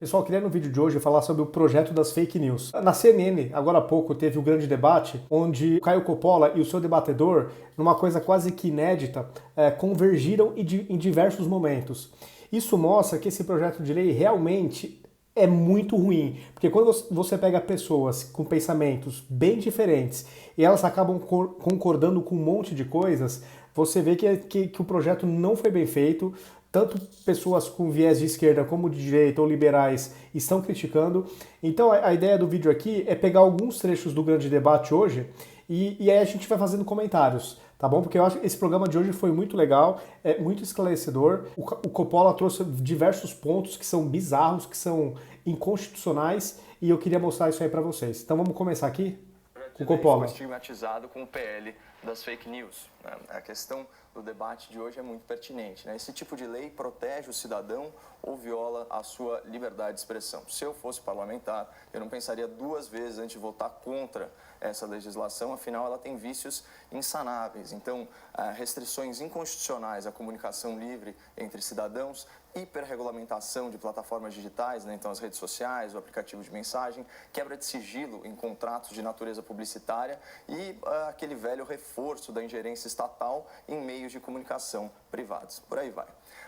Pessoal, queria no vídeo de hoje falar sobre o projeto das fake news. Na CNN, agora há pouco, teve um grande debate onde o Caio Coppola e o seu debatedor, numa coisa quase que inédita, convergiram em diversos momentos. Isso mostra que esse projeto de lei realmente é muito ruim, porque quando você pega pessoas com pensamentos bem diferentes e elas acabam concordando com um monte de coisas, você vê que o projeto não foi bem feito. Tanto pessoas com viés de esquerda como de direita ou liberais estão criticando. Então a ideia do vídeo aqui é pegar alguns trechos do grande debate hoje e aí a gente vai fazendo comentários, tá bom? Porque eu acho que esse programa de hoje foi muito legal, é muito esclarecedor. O Coppola trouxe diversos pontos que são bizarros, que são inconstitucionais e eu queria mostrar isso aí para vocês. Então vamos começar aqui com o Coppola. Foi estigmatizado com o PL das fake news. A questão do debate de hoje é muito pertinente. Esse tipo de lei protege o cidadão ou viola a sua liberdade de expressão. Se eu fosse parlamentar, eu não pensaria duas vezes antes de votar contra essa legislação, afinal ela tem vícios insanáveis. Então, restrições inconstitucionais à comunicação livre entre cidadãos, hiperregulamentação de plataformas digitais, então as redes sociais, o aplicativo de mensagem, quebra de sigilo em contratos de natureza publicitária e aquele velho reforço da ingerência estatal em meios de comunicação privados. Por aí vai.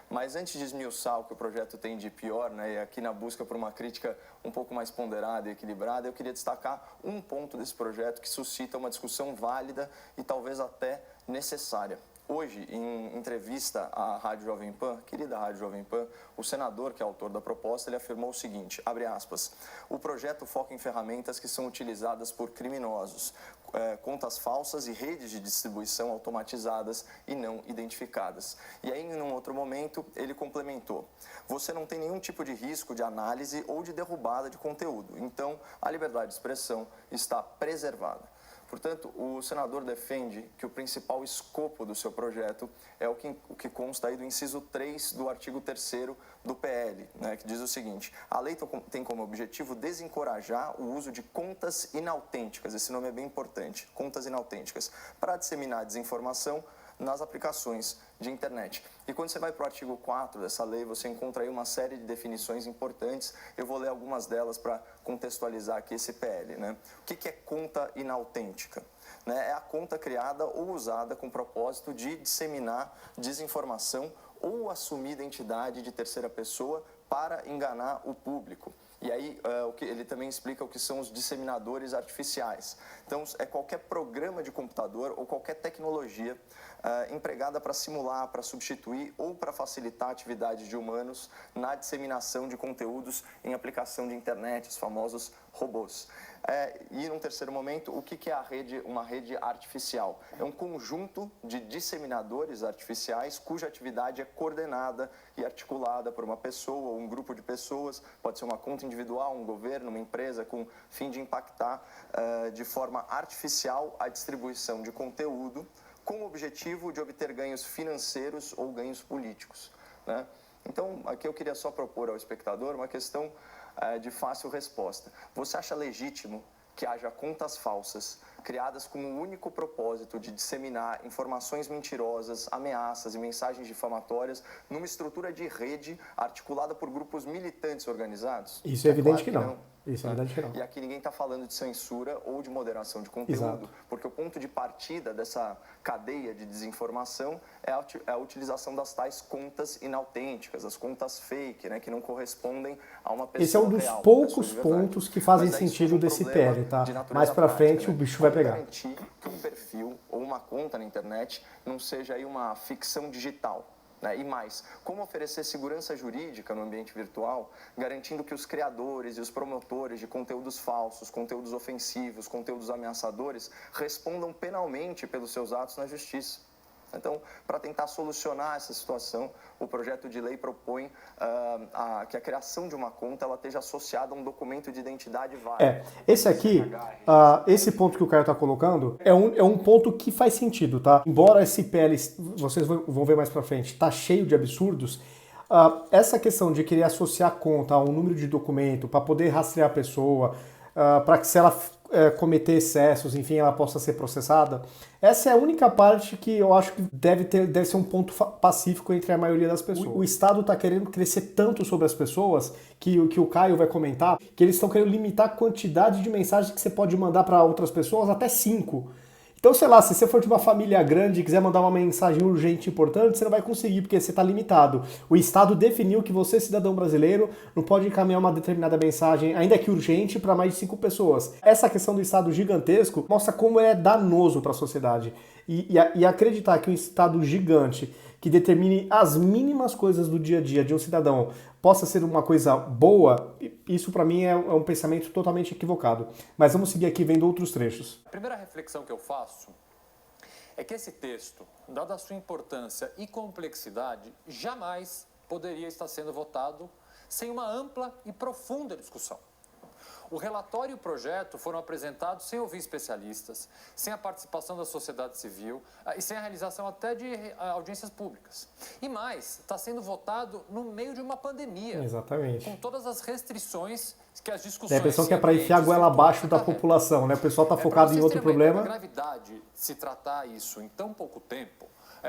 Mas antes de esmiuçar o que o projeto tem de pior, e aqui na busca por uma crítica um pouco mais ponderada e equilibrada, eu queria destacar um ponto desse projeto que suscita uma discussão válida e talvez até necessária. Hoje, em entrevista à Rádio Jovem Pan, querida Rádio Jovem Pan, o senador, que é autor da proposta, ele afirmou o seguinte, abre aspas, o projeto foca em ferramentas que são utilizadas por criminosos, contas falsas e redes de distribuição automatizadas e não identificadas. E aí, em um outro momento, ele complementou, você não tem nenhum tipo de risco de análise ou de derrubada de conteúdo, então a liberdade de expressão está preservada. Portanto, o senador defende que o principal escopo do seu projeto é o que consta aí do inciso 3 do artigo 3º do PL, que diz o seguinte, a lei tem como objetivo desencorajar o uso de contas inautênticas, esse nome é bem importante, contas inautênticas, para disseminar desinformação nas aplicações de internet. E quando você vai para o artigo 4 dessa lei, você encontra aí uma série de definições importantes. Eu vou ler algumas delas para contextualizar aqui esse PL. O que é conta inautêntica? É a conta criada ou usada com o propósito de disseminar desinformação ou assumir identidade de terceira pessoa para enganar o público. E aí, ele também explica o que são os disseminadores artificiais. Então, é qualquer programa de computador ou qualquer tecnologia empregada para simular, para substituir ou para facilitar a atividade de humanos na disseminação de conteúdos em aplicação de internet, os famosos robôs. E, num terceiro momento, o que é uma rede artificial? É um conjunto de disseminadores artificiais cuja atividade é coordenada e articulada por uma pessoa ou um grupo de pessoas, pode ser uma conta individual, um governo, uma empresa, com fim de impactar de forma artificial a distribuição de conteúdo com o objetivo de obter ganhos financeiros ou ganhos políticos. Então, aqui eu queria só propor ao espectador uma questão de fácil resposta. Você acha legítimo que haja contas falsas criadas com o único propósito de disseminar informações mentirosas, ameaças e mensagens difamatórias numa estrutura de rede articulada por grupos militantes organizados? Isso é evidente claro que não. Isso é evidente que não. E aqui ninguém está falando de censura ou de moderação de conteúdo, exato, porque o ponto de partida dessa cadeia de desinformação é a utilização das tais contas inautênticas, as contas fake, que não correspondem a uma pessoa real. Esse é um dos poucos pontos que fazem sentido desse PL, tá? Mais pra frente o bicho vai pegar. Garantir que um perfil ou uma conta na internet não seja aí uma ficção digital. E mais, como oferecer segurança jurídica no ambiente virtual, garantindo que os criadores e os promotores de conteúdos falsos, conteúdos ofensivos, conteúdos ameaçadores, respondam penalmente pelos seus atos na justiça. Então, para tentar solucionar essa situação, o projeto de lei propõe que a criação de uma conta ela esteja associada a um documento de identidade válido. Esse aqui, esse ponto que o Caio está colocando, é um ponto que faz sentido, tá? Embora esse PL, vocês vão ver mais para frente, tá cheio de absurdos, essa questão de querer associar a conta a um número de documento para poder rastrear a pessoa, para que se ela cometer excessos, enfim, ela possa ser processada. Essa é a única parte que eu acho que deve ser um ponto pacífico entre a maioria das pessoas. O Estado está querendo crescer tanto sobre as pessoas, que o Caio vai comentar, que eles estão querendo limitar a quantidade de mensagens que você pode mandar para outras pessoas, até 5. Então, sei lá, se você for de uma família grande e quiser mandar uma mensagem urgente importante, você não vai conseguir, porque você está limitado. O Estado definiu que você, cidadão brasileiro, não pode encaminhar uma determinada mensagem, ainda que urgente, para mais de 5 pessoas. Essa questão do Estado gigantesco mostra como é danoso para a sociedade. E acreditar que um Estado gigante, que determine as mínimas coisas do dia a dia de um cidadão, possa ser uma coisa boa, isso para mim é um pensamento totalmente equivocado. Mas vamos seguir aqui vendo outros trechos. A primeira reflexão que eu faço é que esse texto, dada a sua importância e complexidade, jamais poderia estar sendo votado sem uma ampla e profunda discussão. O relatório e o projeto foram apresentados sem ouvir especialistas, sem a participação da sociedade civil e sem a realização até de audiências públicas. E mais, está sendo votado no meio de uma pandemia. Exatamente. Com todas as restrições que as discussões... Tem a impressão que é para enfiar a goela abaixo da população, né? O pessoal está focado em outro problema. A gravidade de se tratar isso em tão pouco tempo,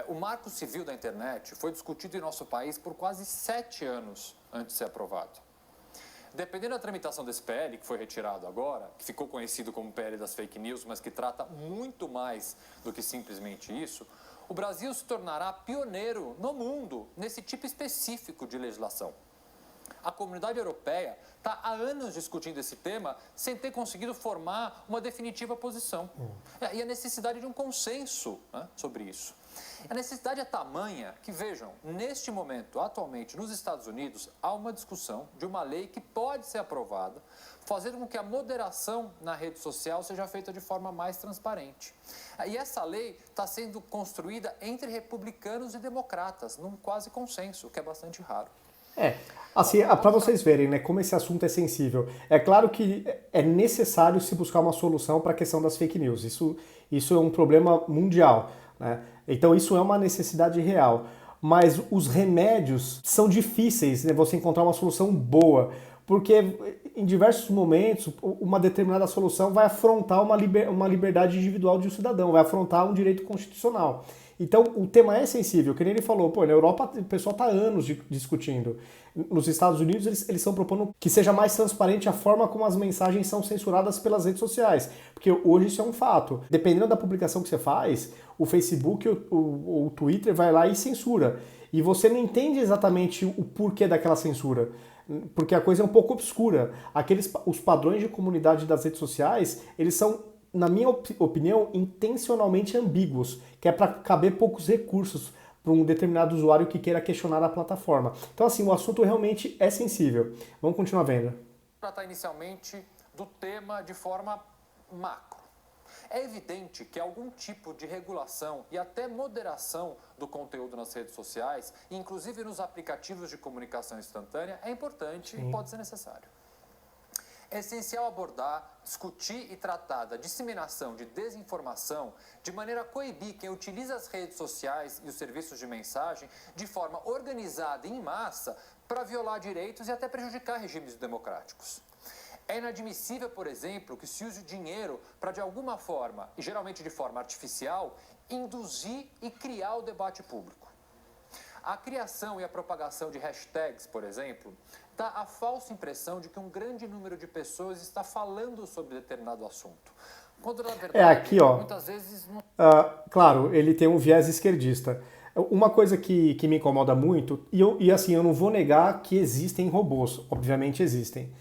o Marco Civil da Internet foi discutido em nosso país por quase 7 anos antes de ser aprovado. Dependendo da tramitação desse PL, que foi retirado agora, que ficou conhecido como PL das fake news, mas que trata muito mais do que simplesmente isso, o Brasil se tornará pioneiro no mundo nesse tipo específico de legislação. A comunidade europeia está há anos discutindo esse tema sem ter conseguido formar uma definitiva posição. E a necessidade de um consenso, né, sobre isso. A necessidade é tamanha que, vejam, neste momento, atualmente, nos Estados Unidos, há uma discussão de uma lei que pode ser aprovada, fazendo com que a moderação na rede social seja feita de forma mais transparente. E essa lei está sendo construída entre republicanos e democratas, num quase consenso, o que é bastante raro. Assim, para vocês verem, né, como esse assunto é sensível. É claro que é necessário se buscar uma solução para a questão das fake news. Isso é um problema mundial, né? Então isso é uma necessidade real. Mas os remédios são difíceis, né, você encontrar uma solução boa, porque em diversos momentos uma determinada solução vai afrontar uma liberdade individual de um cidadão, vai afrontar um direito constitucional. Então o tema é sensível, que nem ele falou, na Europa o pessoal está há anos discutindo. Nos Estados Unidos eles estão propondo que seja mais transparente a forma como as mensagens são censuradas pelas redes sociais, porque hoje isso é um fato. Dependendo da publicação que você faz, o Facebook ou o Twitter vai lá e censura. E você não entende exatamente o porquê daquela censura, porque a coisa é um pouco obscura. Os padrões de comunidade das redes sociais, eles são, na minha opinião, intencionalmente ambíguos, que é para caber poucos recursos para um determinado usuário que queira questionar a plataforma. Então, assim, o assunto realmente é sensível. Vamos continuar vendo. Tratar inicialmente do tema de forma macro. É evidente que algum tipo de regulação e até moderação do conteúdo nas redes sociais, inclusive nos aplicativos de comunicação instantânea, é importante e pode ser necessário. É essencial abordar, discutir e tratar da disseminação de desinformação de maneira a coibir quem utiliza as redes sociais e os serviços de mensagem de forma organizada e em massa para violar direitos e até prejudicar regimes democráticos. É inadmissível, por exemplo, que se use o dinheiro para, de alguma forma, e geralmente de forma artificial, induzir e criar o debate público. A criação e a propagação de hashtags, por exemplo, dá a falsa impressão de que um grande número de pessoas está falando sobre determinado assunto. Quando, na verdade, aqui, ó, muitas vezes... Não... claro, ele tem um viés esquerdista. Uma coisa que me incomoda muito, e assim, eu não vou negar que existem robôs, obviamente existem.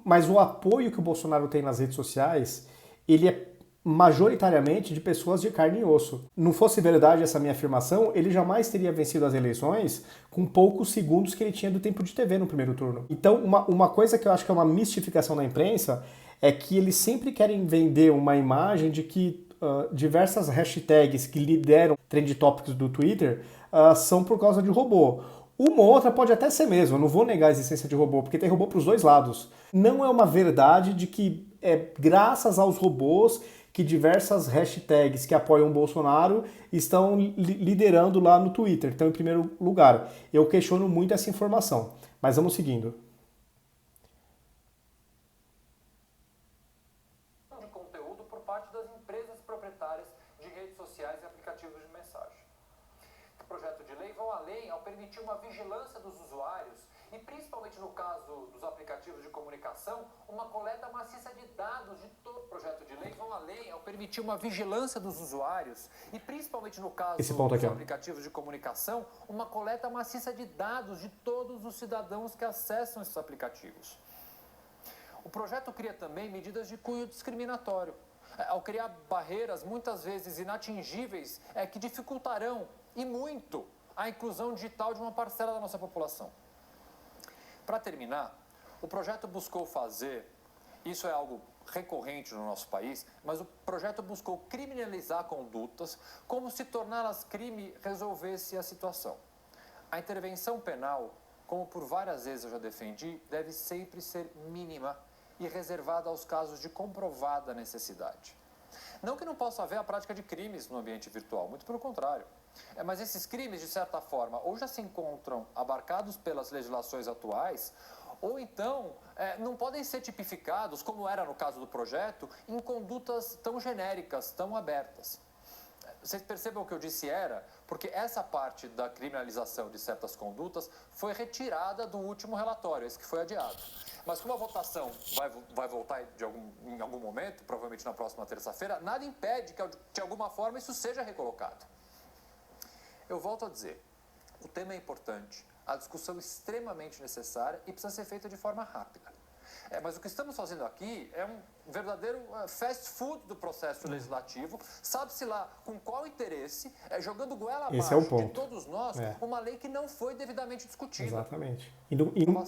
Mas o apoio que o Bolsonaro tem nas redes sociais, ele é majoritariamente de pessoas de carne e osso. Não fosse verdade essa minha afirmação, ele jamais teria vencido as eleições com poucos segundos que ele tinha do tempo de TV no primeiro turno. Então, uma coisa que eu acho que é uma mistificação da imprensa é que eles sempre querem vender uma imagem de que diversas hashtags que lideram trend topics do Twitter são por causa de robô. Uma ou outra pode até ser mesmo, eu não vou negar a existência de robô, porque tem robô para os dois lados. Não é uma verdade de que é graças aos robôs que diversas hashtags que apoiam o Bolsonaro estão liderando lá no Twitter, estão em primeiro lugar. Eu questiono muito essa informação, mas vamos seguindo. proprietárias de redes sociais e aplicativos de mensagem. O projeto de lei vão além ao permitir uma vigilância dos usuários e, principalmente no caso dos aplicativos de comunicação, uma coleta maciça de dados de todo o projeto de lei vão além ao permitir uma vigilância dos usuários e, principalmente no caso dos aplicativos de comunicação, uma coleta maciça de dados de todos os cidadãos que acessam esses aplicativos. O projeto cria também medidas de cunho discriminatório, ao criar barreiras muitas vezes inatingíveis que dificultarão e muito a inclusão digital de uma parcela da nossa população. Para terminar, o projeto buscou fazer, isso é algo recorrente no nosso país, mas o projeto buscou criminalizar condutas como se torná-las crime resolvesse a situação. A intervenção penal, como por várias vezes eu já defendi, deve sempre ser mínima e reservada aos casos de comprovada necessidade. Não que não possa haver a prática de crimes no ambiente virtual, muito pelo contrário. Mas esses crimes, de certa forma, ou já se encontram abarcados pelas legislações atuais, ou então não podem ser tipificados, como era no caso do projeto, em condutas tão genéricas, tão abertas. Vocês percebam o que eu disse era, porque essa parte da criminalização de certas condutas foi retirada do último relatório, esse que foi adiado. Mas como a votação vai voltar em algum momento, provavelmente na próxima terça-feira, nada impede que de alguma forma isso seja recolocado. Eu volto a dizer, o tema é importante, a discussão é extremamente necessária e precisa ser feita de forma rápida. Mas o que estamos fazendo aqui é um verdadeiro fast food do processo legislativo, sabe-se lá com qual interesse, jogando goela abaixo de todos nós, uma lei que não foi devidamente discutida. Exatamente. E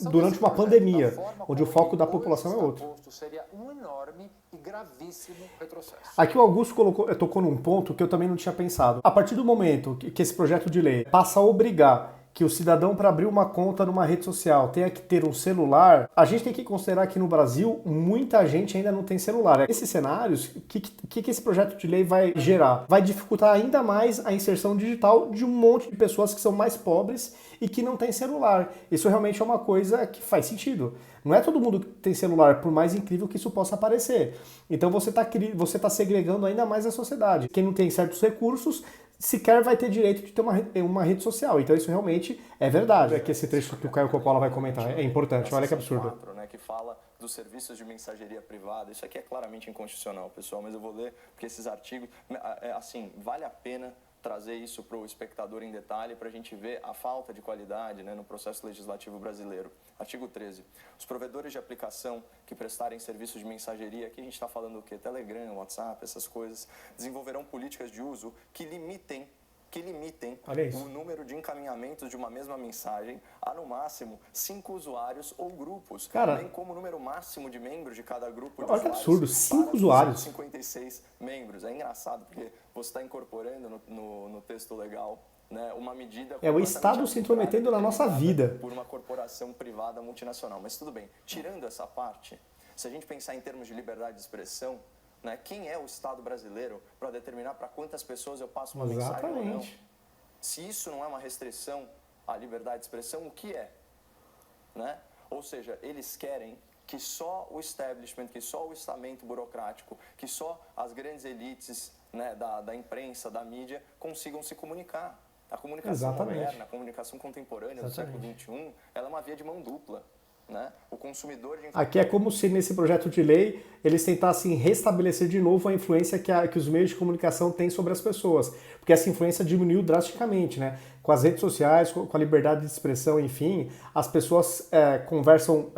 durante uma pandemia, onde o foco da população é outro. Seria um enorme e gravíssimo retrocesso. Aqui o Augusto tocou num ponto que eu também não tinha pensado. A partir do momento que esse projeto de lei passa a obrigar que o cidadão, para abrir uma conta numa rede social, tenha que ter um celular, a gente tem que considerar que no Brasil muita gente ainda não tem celular. Esses cenários, o que esse projeto de lei vai gerar? Vai dificultar ainda mais a inserção digital de um monte de pessoas que são mais pobres e que não têm celular. Isso realmente é uma coisa que faz sentido. Não é todo mundo que tem celular, por mais incrível que isso possa parecer. Então você tá segregando ainda mais a sociedade. Quem não tem certos recursos sequer vai ter direito de ter uma rede social. Então isso realmente é verdade. É que esse trecho que o Caio Coppola vai comentar é importante. Olha que absurdo. 4, né, que fala dos serviços de mensageria privada. Isso aqui é claramente inconstitucional, pessoal, mas eu vou ler porque esses artigos, assim, vale a pena trazer isso para o espectador em detalhe para a gente ver a falta de qualidade, né, no processo legislativo brasileiro. Artigo 13. Os provedores de aplicação que prestarem serviços de mensageria, aqui a gente está falando o quê? Telegram, WhatsApp, essas coisas, desenvolverão políticas de uso que limitem o número de encaminhamentos de uma mesma mensagem a, no máximo, 5 usuários ou grupos, bem como o número máximo de membros de cada grupo de usuários. Olha que absurdo, 5 usuários. 56 membros. É engraçado, porque você está incorporando no texto legal, né, uma medida... É o Estado se intrometendo na nossa vida. Por uma corporação privada multinacional. Mas tudo bem, tirando essa parte, se a gente pensar em termos de liberdade de expressão, né, quem é o Estado brasileiro para determinar para quantas pessoas eu passo uma mensagem ou não? Se isso não é uma restrição à liberdade de expressão, o que é? Né? Ou seja, eles querem que só o establishment, que só o estamento burocrático, que só as grandes elites, né, da imprensa, da mídia, consigam se comunicar. A comunicação moderna, a comunicação contemporânea do século XXI, ela é uma via de mão dupla. Né? O consumidor de informação... Aqui é como se nesse projeto de lei eles tentassem restabelecer de novo a influência que os meios de comunicação têm sobre as pessoas, porque essa influência diminuiu drasticamente, né? Com as redes sociais, com a liberdade de expressão, enfim, as pessoas conversam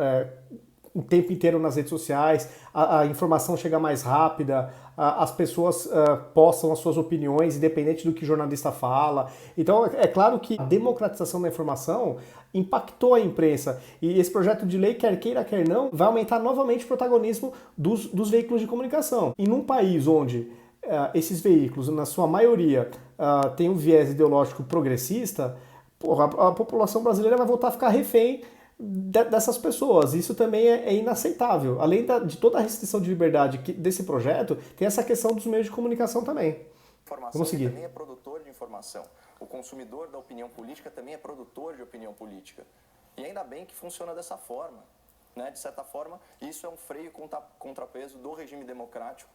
o tempo inteiro nas redes sociais, a informação chega mais rápida, as pessoas postam as suas opiniões, independente do que o jornalista fala. Então, é claro que a democratização da informação impactou a imprensa. E esse projeto de lei, quer queira, quer não, vai aumentar novamente o protagonismo dos veículos de comunicação. E num país onde esses veículos, na sua maioria, têm um viés ideológico progressista, a população brasileira vai voltar a ficar refém dessas pessoas. Isso também é inaceitável. Além de toda a restrição de liberdade desse projeto, tem essa questão dos meios de comunicação também. Vamos seguir. Também é produtor de informação. O consumidor da opinião política também é produtor de opinião política. E ainda bem que funciona dessa forma. Né? De certa forma, isso é um freio contrapeso do regime democrático,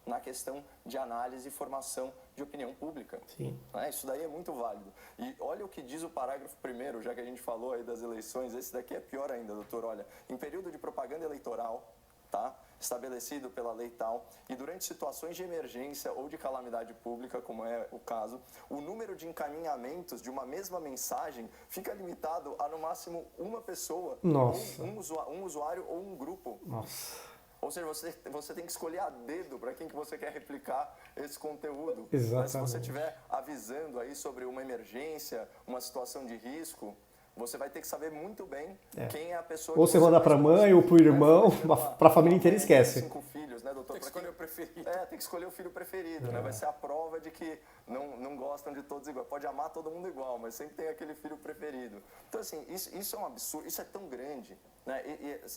na questão de análise e formação de opinião pública. Sim. Isso daí é muito válido. E olha o que diz o parágrafo 1º, já que a gente falou aí das eleições, esse daqui é pior ainda, doutor. Olha, em período de propaganda eleitoral, tá? Estabelecido pela lei tal, e durante situações de emergência ou de calamidade pública, como é o caso, o número de encaminhamentos de uma mesma mensagem fica limitado a, no máximo, uma pessoa, Nossa. ou um usuário ou um grupo. Nossa. Ou seja, você tem que escolher a dedo para quem que você quer replicar esse conteúdo. Exatamente. Mas se você estiver avisando aí sobre uma emergência, uma situação de risco, você vai ter que saber muito bem quem é a pessoa... Ou você manda para a mãe ou para o irmão, para a família inteira esquece. 5 filhos, né, doutor? Tem que escolher o preferido. Tem que escolher o filho preferido, né? Vai ser a prova de que não gostam de todos igual. Pode amar todo mundo igual, mas sempre tem aquele filho preferido. Então, assim, isso é um absurdo, isso é tão grande, né?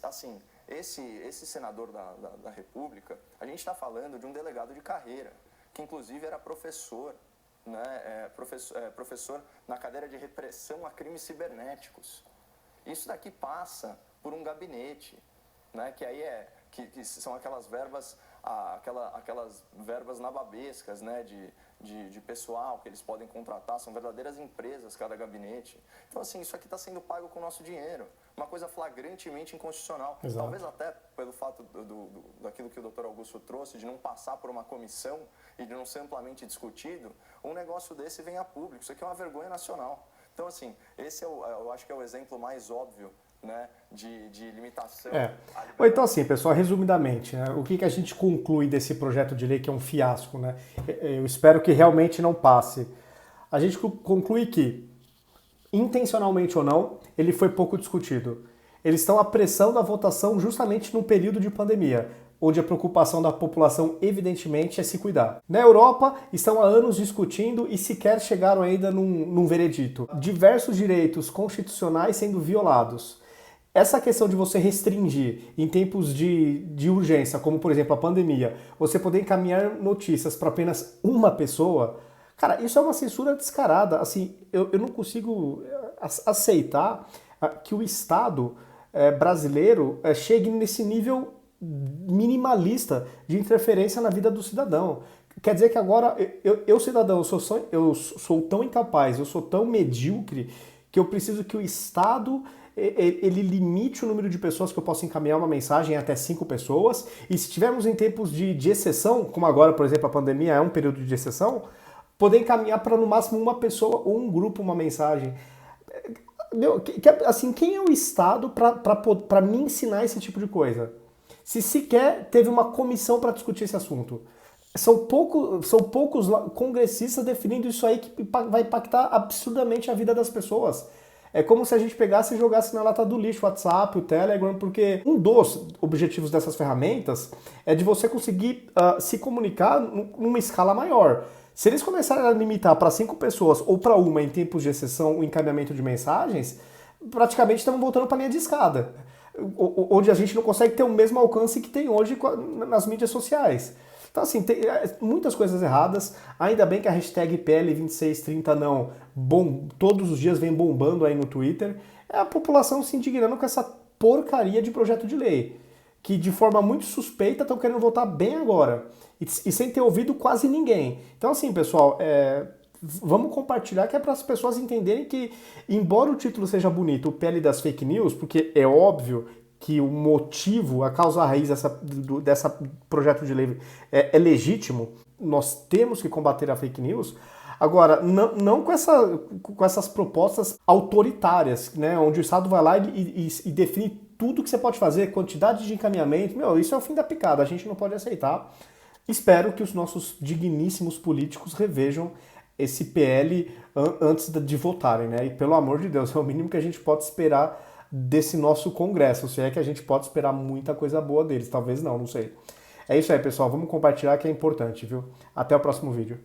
Assim, esse senador da República, a gente está falando de um delegado de carreira, que inclusive era professor, né, professor na cadeira de repressão a crimes cibernéticos. Isso daqui passa por um gabinete, né, que aí que são aquelas verbas, aquelas verbas nababescas, né, de pessoal que eles podem contratar, são verdadeiras empresas cada gabinete. Então, assim, isso aqui está sendo pago com o nosso dinheiro, uma coisa flagrantemente inconstitucional. Exato. Talvez até pelo fato daquilo que o doutor Augusto trouxe, de não passar por uma comissão e de não ser amplamente discutido, um negócio desse vem a público. Isso aqui é uma vergonha nacional. Então, assim, esse eu acho que é o exemplo mais óbvio, né, de limitação. Então, assim, pessoal, resumidamente, né, o que a gente conclui desse projeto de lei que é um fiasco, né? Eu espero que realmente não passe. A gente conclui que, intencionalmente ou não, ele foi pouco discutido. Eles estão apressando a votação justamente no período de pandemia, onde a preocupação da população, evidentemente, é se cuidar. Na Europa, estão há anos discutindo e sequer chegaram ainda num veredito. Diversos direitos constitucionais sendo violados. Essa questão de você restringir em tempos de urgência, como por exemplo a pandemia, você poder encaminhar notícias para apenas uma pessoa, cara, isso é uma censura descarada. Assim, eu não consigo aceitar que o Estado brasileiro chegue nesse nível minimalista de interferência na vida do cidadão. Quer dizer que agora, eu cidadão, eu sou tão incapaz, eu sou tão medíocre, que eu preciso que o Estado ele limite o número de pessoas que eu posso encaminhar uma mensagem até 5 pessoas, e se estivermos em tempos de exceção, como agora, por exemplo, a pandemia é um período de exceção, poder encaminhar para no máximo uma pessoa ou um grupo uma mensagem. Assim, quem é o Estado para me ensinar esse tipo de coisa? Se sequer teve uma comissão para discutir esse assunto. São poucos congressistas definindo isso aí que vai impactar absurdamente a vida das pessoas. É como se a gente pegasse e jogasse na lata do lixo o WhatsApp, o Telegram, porque um dos objetivos dessas ferramentas é de você conseguir se comunicar numa escala maior. Se eles começarem a limitar para 5 pessoas ou para uma em tempos de exceção o encaminhamento de mensagens, praticamente estamos voltando para a linha de escada, onde a gente não consegue ter o mesmo alcance que tem hoje nas mídias sociais. Então, assim, tem muitas coisas erradas. Ainda bem que a hashtag PL2630 todos os dias vem bombando aí no Twitter. É a população se indignando com essa porcaria de projeto de lei, que de forma muito suspeita estão querendo votar bem agora, e sem ter ouvido quase ninguém. Então, assim, pessoal, vamos compartilhar, que é para as pessoas entenderem que, embora o título seja bonito, o PL das fake news, porque é óbvio que o motivo, a causa raiz dessa projeto de lei é legítimo, nós temos que combater a fake news. Agora, não com essas propostas autoritárias, né, onde o Estado vai lá e define tudo que você pode fazer, quantidade de encaminhamento. Isso é o fim da picada, a gente não pode aceitar. Espero que os nossos digníssimos políticos revejam esse PL antes de votarem, né? E pelo amor de Deus, é o mínimo que a gente pode esperar desse nosso Congresso, se é que a gente pode esperar muita coisa boa deles, talvez não sei. É isso aí, pessoal, vamos compartilhar que é importante, viu? Até o próximo vídeo.